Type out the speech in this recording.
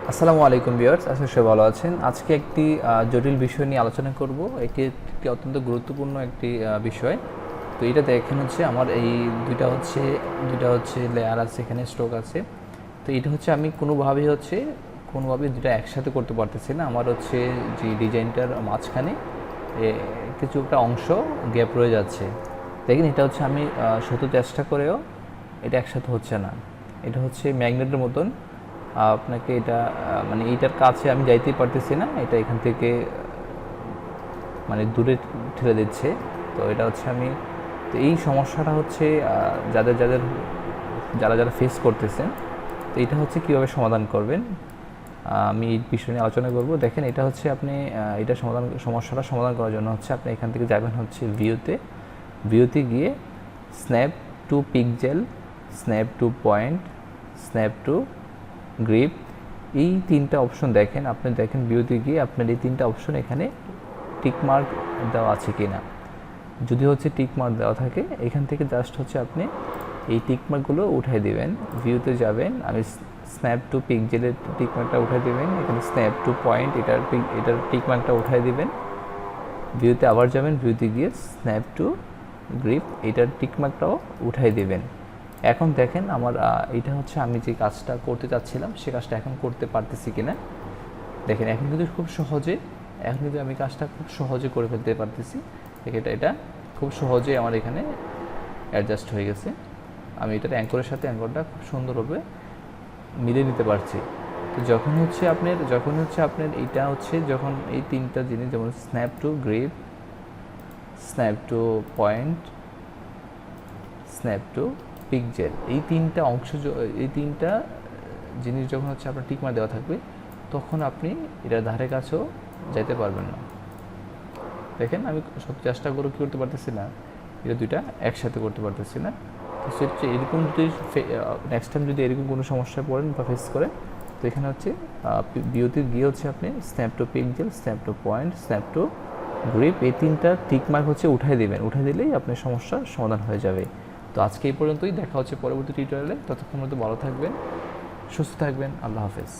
আসসালামু আলাইকুম ভিউয়ার্স, আশা করি সবাই ভালো আছেন। আজকে একটি জটিল বিষয় নিয়ে আলোচনা করব। এটি একটি অত্যন্ত গুরুত্বপূর্ণ একটি বিষয়। তো এটা দেখেন হচ্ছে আমার এই দুইটা হচ্ছে লেয়ার আছে, এখানে স্ট্রোক আছে। তো এটা হচ্ছে আমি কোনোভাবেই দুটো একসাথে করতে পারতেছি না। আমার হচ্ছে যে ডিজাইনটার মাঝখানে কিছু একটা অংশ গ্যাপ রয়ে যাচ্ছে। দেখেন এটা হচ্ছে আমি শত চেষ্টা করেও এটা একসাথে হচ্ছে না। এটা হচ্ছে ম্যাগনেটের মতন। আপনাকে এটা মানে এইটার কাছে আমি যাইতেই পারতেছি না, এটা এখান থেকে মানে দূরে ঠেলে দিচ্ছে। তো এটা হচ্ছে আমি, তো এই সমস্যাটা হচ্ছে যাদের যাদের যারা যারা ফেস করতেছেন, তো এটা হচ্ছে কীভাবে সমাধান করবেন আমি এই বিষয় নিয়ে আলোচনা করব। দেখেন এটা হচ্ছে আপনি এটা সমস্যাটা সমাধান করার জন্য হচ্ছে আপনি এখান থেকে যাবেন হচ্ছে ভিউতে গিয়ে snap to pixel, snap to point, snap to grip, এই তিনটা অপশন দেখেন। আপনি দেখেন ভিউতে গিয়ে আপনার এই তিনটা অপশন এখানে টিক মার্ক দেওয়া আছে কি না। যদি হচ্ছে টিক মার্ক দেওয়া থাকে, এখান থেকে জাস্ট হচ্ছে আপনি এই টিক মার্কগুলো উঠাই দেবেন। ভিউতে যাবেন, আমি স্ন্যাপ টু পিকজেলের টিক মার্কটা উঠাই দেবেন, এখানে স্ন্যাপ টু পয়েন্ট এটার টিক মার্কটা উঠাই দিবেন। ভিউতে আবার যাবেন, ভিউতে গিয়ে স্ন্যাপ টু গ্রিপ এটার টিক মার্কটাও উঠাই দেবেন। এখন দেখেন আমার এটা হচ্ছে আমি যে কাজটা করতে চাচ্ছিলাম সে কাজটা এখন করতে পারতেছি কিনা। দেখেন এখন কিন্তু আমি কাজটা খুব সহজে করে ফেলতে পারতেছি। দেখেন এটা খুব সহজে আমার এখানে অ্যাডজাস্ট হয়ে গেছে। আমি এটার অ্যাঙ্করের সাথে অ্যাঙ্করটা খুব সুন্দরভাবে মিলিয়ে নিতে পারছি। তো যখন হচ্ছে আপনার এইটা হচ্ছে, যখন এই তিনটা জিনিস যেমন snap to grip, snap to point, snap to pixel, এই তিনটা জিনিস যখন হচ্ছে আপনার টিকমার দেওয়া থাকবে, তখন আপনি এটার ধারে কাছেও যাইতে পারবেন না। দেখেন আমি সব চেষ্টা করে কী করতে পারতেছি না, এটা দুইটা একসাথে করতে পারতেছি না। তো হচ্ছে এরকম যদি নেক্সট টাইম যদি এরকম কোনো সমস্যায় পড়েন বা ফেস করেন, তো এখানে হচ্ছে ভিউতে গিয়ে হচ্ছে আপনি snap to pixel, snap to point, snap to grip, এই তিনটা টিক মার্ক হচ্ছে উঠাই দেবেন। উঠাই দিলেই আপনার সমস্যার সমাধান হয়ে যাবে। তো আজকে এই পর্যন্তই, দেখা হচ্ছে পরবর্তী টিউটোরিয়ালে। ততক্ষণ মতো ভালো থাকবেন, সুস্থ থাকবেন। আল্লাহ হাফেজ।